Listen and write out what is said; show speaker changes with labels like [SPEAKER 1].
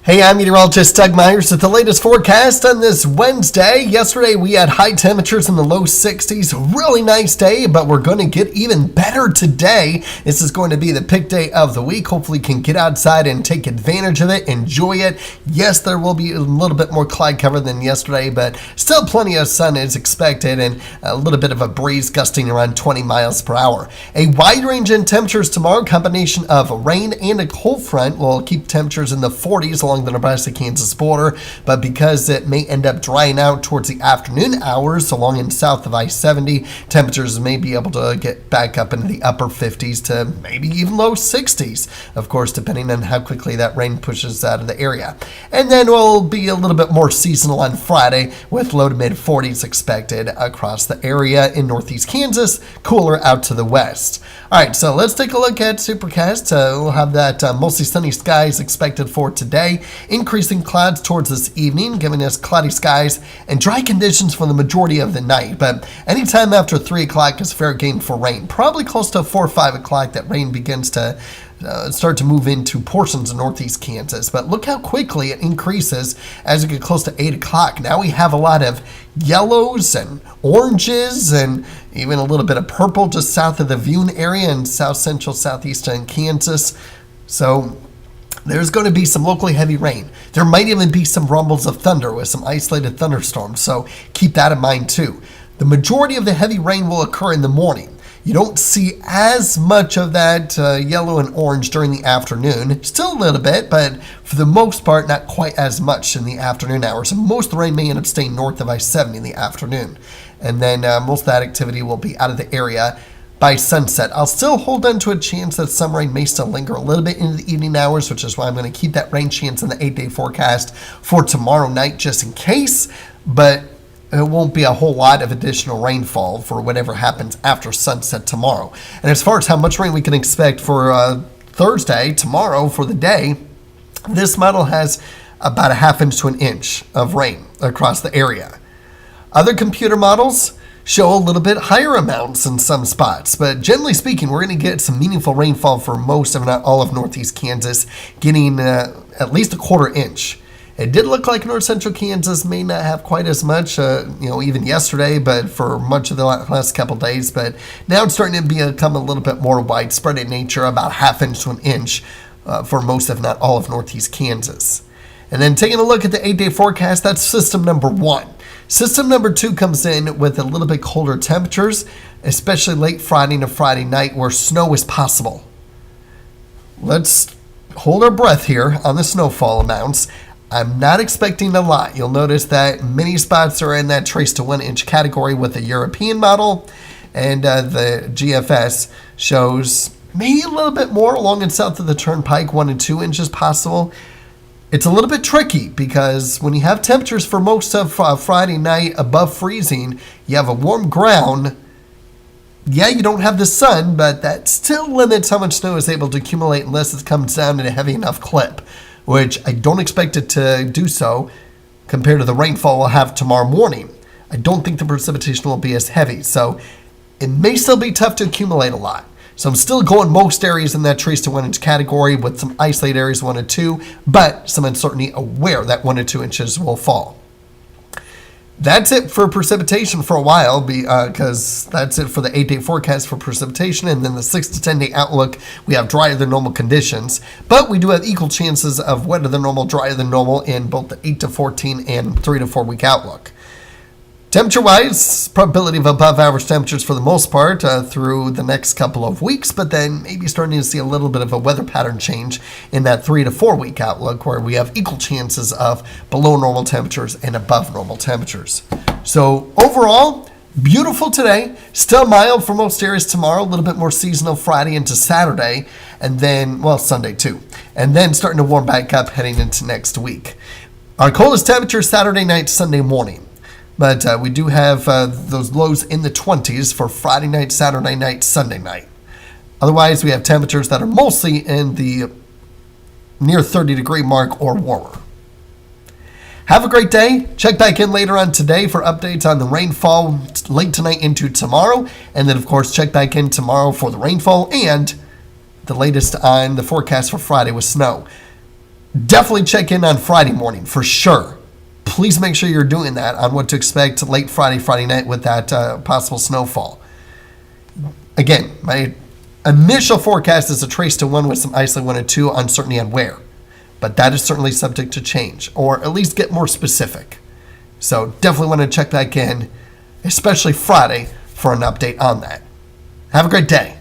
[SPEAKER 1] Hey, I'm meteorologist Doug Myers with the latest forecast on this Wednesday. Yesterday we had high temperatures in the low 60s. Really nice day, but we're going to get even better today. This is going to be the pick day of the week. Hopefully you can get outside and take advantage of it, enjoy it. Yes, there will be a little bit more cloud cover than yesterday, but still plenty of sun is expected and a little bit of a breeze gusting around 20 miles per hour. A wide range in temperatures tomorrow, combination of rain and a cold front will keep temperatures in the 40s along the Nebraska-Kansas border, but because it may end up drying out towards the afternoon hours along and south of I-70, temperatures may be able to get back up into the upper 50s to maybe even low 60s, of course, depending on how quickly that rain pushes out of the area. And then we'll be a little bit more seasonal on Friday with low to mid 40s expected across the area in northeast Kansas, cooler out to the west. All right, so let's take a look at Supercast. We'll have that mostly sunny skies expected for today. Increasing clouds towards this evening, giving us cloudy skies and dry conditions for the majority of the night. But anytime after 3 o'clock is fair game for rain. Probably close to 4 or 5 o'clock that rain begins to start to move into portions of northeast Kansas. But look how quickly it increases as we get close to 8 o'clock. Now we have a lot of yellows and oranges and even a little bit of purple just south of the Vune area in south central southeastern Kansas. So there's going to be some locally heavy rain. There might even be some rumbles of thunder with some isolated thunderstorms, so keep that in mind too. The majority of the heavy rain will occur in the morning. You don't see as much of that yellow and orange during the afternoon. Still a little bit, but for the most part, not quite as much in the afternoon hours. And most of the rain may end up staying north of I-70 in the afternoon. And then most of that activity will be out of the area by sunset. I'll still hold on to a chance that some rain may still linger a little bit into the evening hours, which is why I'm going to keep that rain chance in the 8-day forecast for tomorrow night just in case. But it won't be a whole lot of additional rainfall for whatever happens after sunset tomorrow. And as far as how much rain we can expect for Thursday, tomorrow, for the day, this model has about a ½ inch to an inch of rain across the area. Other computer models show a little bit higher amounts in some spots, but generally speaking, we're going to get some meaningful rainfall for most, if not all, of northeast Kansas, getting at least a ½ inch. It did look like north central Kansas may not have quite as much, even yesterday, but for much of the last couple days. But now it's starting to become a little bit more widespread in nature, about ½ inch to an inch for most, if not all, of northeast Kansas. And then taking a look at the 8-day forecast, that's system number 1. System number 2 comes in with a little bit colder temperatures, especially late Friday to Friday night where snow is possible. Let's hold our breath here on the snowfall amounts. I'm not expecting a lot. You'll notice that many spots are in that trace to 1 inch category with the European model, and the GFS shows maybe a little bit more along and south of the Turnpike, 1 and 2 inches possible. It's a little bit tricky because when you have temperatures for most of Friday night above freezing, you have a warm ground. Yeah, you don't have the sun, but that still limits how much snow is able to accumulate unless it comes down in a heavy enough clip, which I don't expect it to do so compared to the rainfall we'll have tomorrow morning. I don't think the precipitation will be as heavy, so it may still be tough to accumulate a lot. So I'm still going most areas in that trace to 1 inch category with some isolated areas 1 and 2, but some uncertainty of where that 1 to 2 inches will fall. That's it for precipitation for a while because that's it for the 8-day forecast for precipitation. And then the 6 to 10-day outlook, we have drier than normal conditions. But we do have equal chances of wetter than normal, drier than normal in both the 8 to 14 and 3 to 4 week outlook. Temperature-wise, probability of above average temperatures for the most part through the next couple of weeks, but then maybe starting to see a little bit of a weather pattern change in that 3 to 4 week outlook where we have equal chances of below normal temperatures and above normal temperatures. So overall, beautiful today, still mild for most areas tomorrow, a little bit more seasonal Friday into Saturday, and then, Sunday too, and then starting to warm back up heading into next week. Our coldest temperature Saturday night, Sunday morning. But we do have those lows in the 20s for Friday night, Saturday night, Sunday night. Otherwise, we have temperatures that are mostly in the near 30-degree mark or warmer. Have a great day. Check back in later on today for updates on the rainfall late tonight into tomorrow. And then, of course, check back in tomorrow for the rainfall and the latest on the forecast for Friday with snow. definitely check in on Friday morning for sure. Please make sure you're doing that on what to expect late Friday night with that possible snowfall. Again, my initial forecast is a trace to 1 with some isolated 1 and 2, uncertainty on where. But that is certainly subject to change, or at least get more specific. So definitely want to check back in, especially Friday, for an update on that. Have a great day.